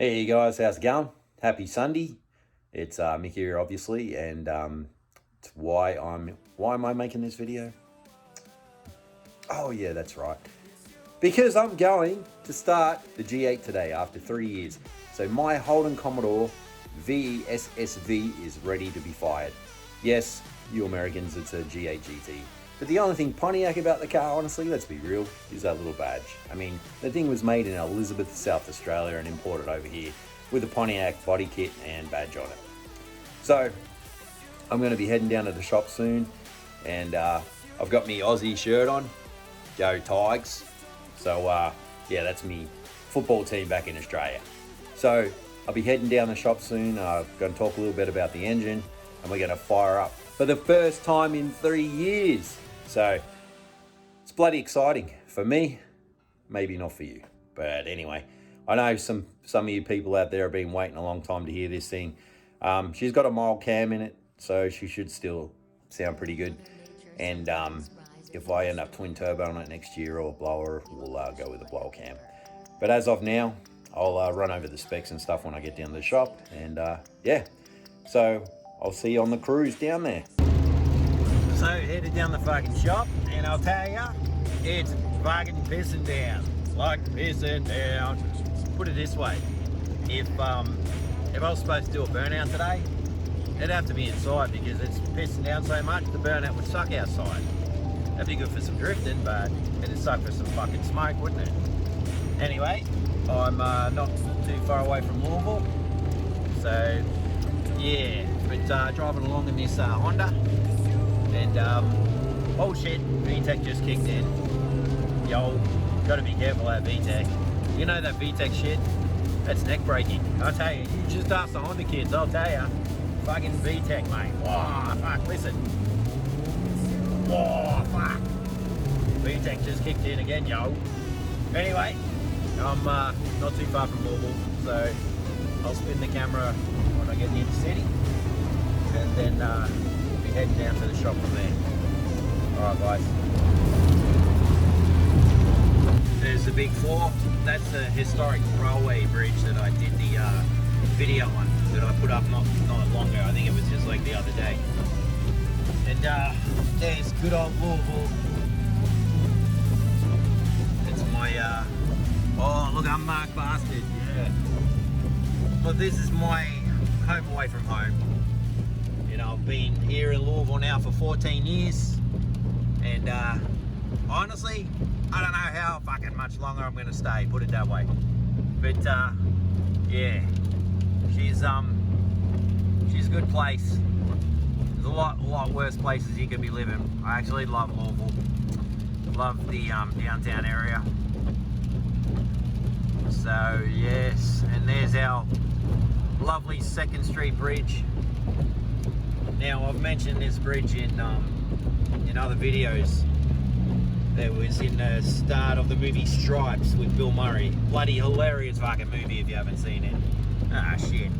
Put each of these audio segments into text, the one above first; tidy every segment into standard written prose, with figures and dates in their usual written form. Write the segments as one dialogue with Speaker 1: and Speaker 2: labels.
Speaker 1: Hey guys, how's it going? Happy Sunday. It's Mick here, obviously, and it's why am I making this video? Oh yeah, that's right. Because I'm going to start the G8 today after 3 years. So my Holden Commodore SSV is ready to be fired. Yes, you Americans, it's a G8 GT. But the only thing Pontiac about the car, honestly, let's be real, is that little badge. I mean, the thing was made in Elizabeth, South Australia and imported over here with a Pontiac body kit and badge on it. So, I'm going to be heading down to the shop soon, and I've got my Aussie shirt on, go Tigers. So, yeah, that's me football team back in Australia. So, I'll be heading down the shop soon. I'm going to talk a little bit about the engine, and we're going to fire up for the first time in 3 years. So it's bloody exciting for me, maybe not for you. But anyway, I know some of you people out there have been waiting a long time to hear this thing. She's got a mild cam in it, so she should still sound pretty good. And if I end up twin turbo on it next year or blower, we'll go with the blower cam. But as of now, I'll run over the specs and stuff when I get down to the shop. And yeah, so I'll see you on the cruise down there. So headed down the fucking shop, and I'll tell ya, it's fucking pissing down. Like pissing down. Put it this way, if I was supposed to do a burnout today, it'd have to be inside because it's pissing down so much, the burnout would suck outside. That'd be good for some drifting, but it'd suck for some fucking smoke, wouldn't it? Anyway, I'm not too far away from Louisville, so yeah, but driving along in this Honda, and oh shit, VTEC just kicked in. Yo, gotta be careful that VTEC. You know that VTEC shit? That's neck breaking. I'll tell you, you just ask the Honda kids, I'll tell you. Fucking VTEC, mate. Oh, fuck, listen. Oh, fuck. VTEC just kicked in again, yo. Anyway, I'm not too far from Louisville, so I'll spin the camera when I get near the city, and then we'll be heading down to the shop from there. Alright guys. There's the big four. That's the historic railway bridge that I did the video on, that I put up not long ago. I think it was just like the other day. And there's good old Louisville. It's my oh look, I'm Mark Bastard, yeah. But this is my home away from home. You know, I've been here in Louisville now for 14 years, and honestly, I don't know how fucking much longer I'm gonna stay, put it that way. But yeah, she's a good place. There's a lot worse places you could be living. I actually love Louisville. Love the downtown area. So yes, and there's our lovely 2nd Street Bridge. Now I've mentioned this bridge in other videos. It was in the start of the movie Stripes with Bill Murray. Bloody hilarious fucking movie if you haven't seen it. Ah shit.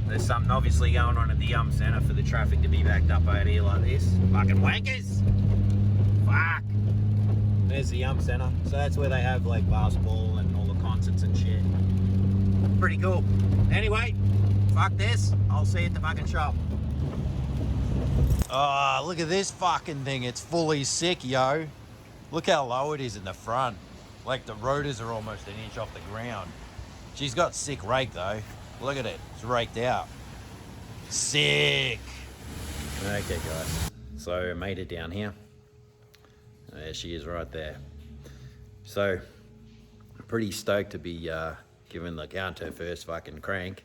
Speaker 1: There's something obviously going on at the Centre for the traffic to be backed up out here like this. Fucking wankers! Fuck! There's the Centre. So that's where they have like basketball and all the concerts and shit. Pretty cool. Anyway, fuck this. I'll see you at the fucking shop. Oh, look at this fucking thing. It's fully sick, yo. Look how low it is in the front. Like the rotors are almost an inch off the ground. She's got sick rake though. Look at it. It's raked out. Sick. Okay, guys. So I made it down here. There she is right there. So I'm pretty stoked to be giving the counter first fucking crank.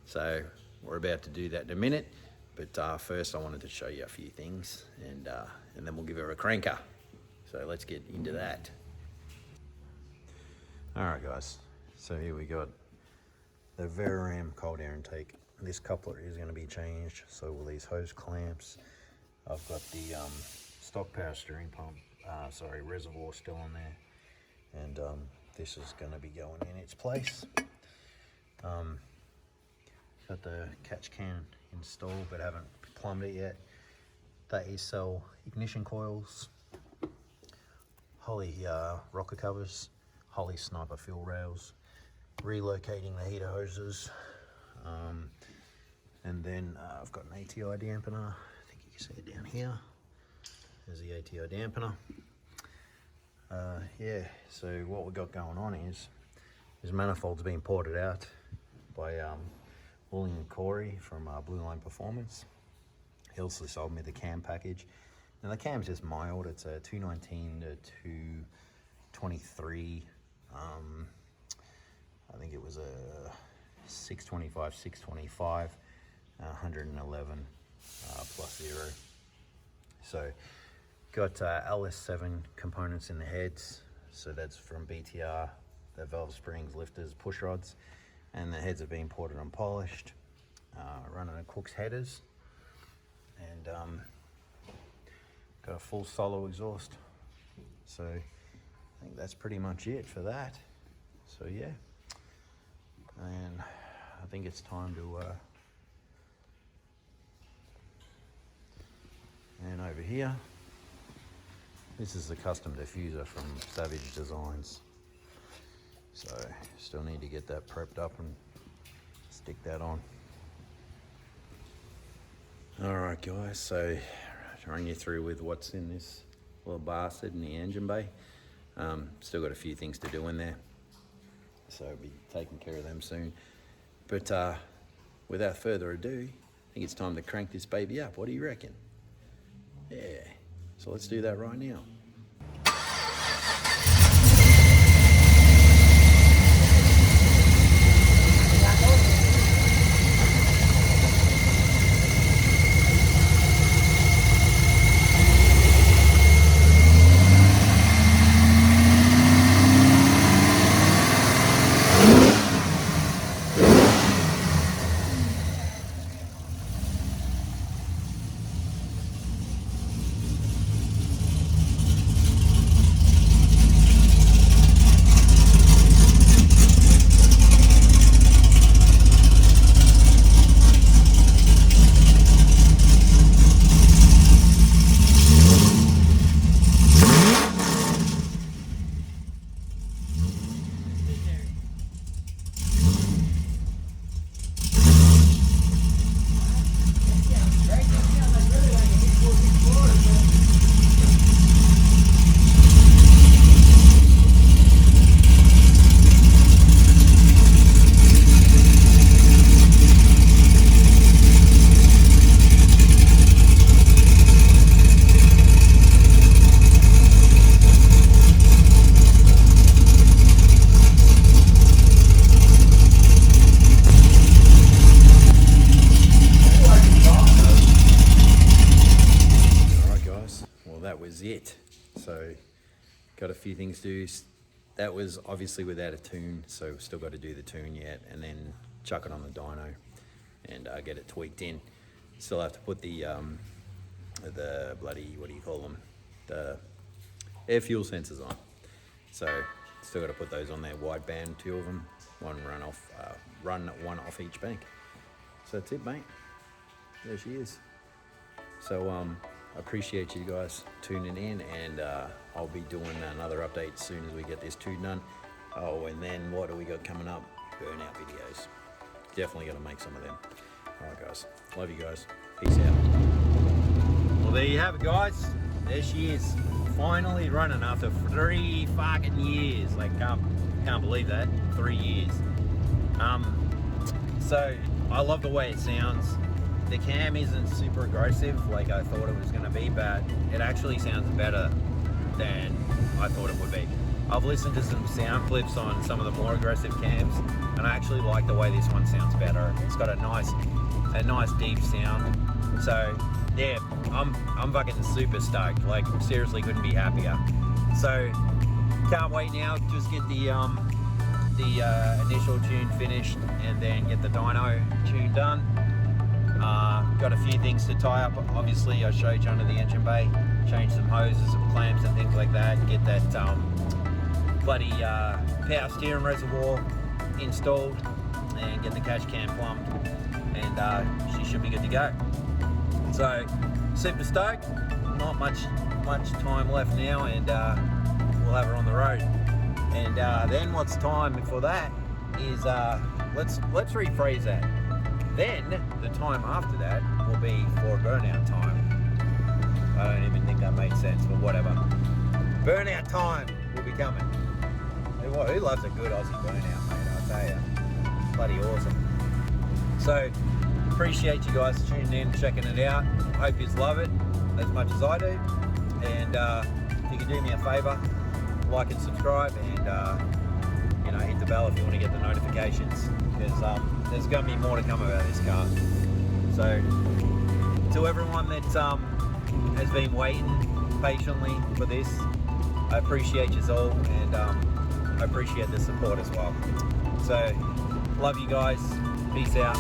Speaker 1: So we're about to do that in a minute. But first I wanted to show you a few things, and then we'll give her a cranker. So let's get into that. Alright guys, so here we got the Veram cold air intake. This coupler is going to be changed, so will these hose clamps. I've got the stock power steering pump, reservoir still on there. And this is going to be going in its place. Got the catch can installed but haven't plumbed it yet. That is cell ignition coils, Holly rocker covers. Holly Sniper fill rails, relocating the heater hoses, and then I've got an ATI dampener. I think you can see it down here. There's the ATI dampener. Yeah, so what we've got going on is manifold's being ported out by Holden and Corey from Blue Line Performance. He also sold me the cam package. Now the cam's just mild. It's a 219 to 223. I think it was a 625, 625, 111 plus 0. So got LS7 components in the heads. So that's from BTR, the valve springs, lifters, push rods, and the heads have been ported and polished. Running a Kooks Headers, and got a full solo exhaust. So I think that's pretty much it for that. So yeah, and I think it's time to and over here, this is the custom diffuser from Savage Designs. So still need to get that prepped up and stick that on. Alright guys, so to run you through with what's in this little bastard in the engine bay. Still got a few things to do in there, so I'll be taking care of them soon. But without further ado, I think it's time to crank this baby up. What do you reckon? Yeah, so let's do that right now. It. So got a few things to do. That was obviously without a tune, so still got to do the tune yet, and then chuck it on the dyno and get it tweaked in. Still have to put the bloody, what do you call them, the air fuel sensors on. So still got to put those on there, wideband, 2 of them, one one off each bank. So that's it, mate. There she is. So I appreciate you guys tuning in, and I'll be doing another update as soon as we get this tune done. Oh, and then what do we got coming up? Burnout videos. Definitely gonna make some of them. All right, guys. Love you guys. Peace out. Well, there you have it, guys. There she is. Finally running after 3 fucking years. Like, can't believe that. 3 years. So I love the way it sounds. The cam isn't super aggressive like I thought it was going to be, but it actually sounds better than I thought it would be. I've listened to some sound clips on some of the more aggressive cams, and I actually like the way this one sounds better. It's got a nice deep sound. So yeah, I'm fucking super stoked. Like, seriously, couldn't be happier. So can't wait now. Just get the initial tune finished, and then get the dyno tune done. Got a few things to tie up. Obviously, I showed you under the engine bay, change some hoses, some clamps and things like that, get that bloody power steering reservoir installed, and get the catch can plumbed, and she should be good to go. So super stoked. Not much time left now, and we'll have her on the road. And then what's time for that is, let's rephrase that. Then the time after that will be for burnout time. I don't even think that made sense, but whatever. Burnout time will be coming. Who loves a good Aussie burnout, mate? I'll tell you. Bloody awesome. So, appreciate you guys tuning in, checking it out. Hope you love it as much as I do. And if you can do me a favour, like and subscribe, and you know, hit the bell if you want to get the notifications, because there's going to be more to come about this car. So, to everyone that has been waiting patiently for this, I appreciate you all, and I appreciate the support as well. So, love you guys. Peace out.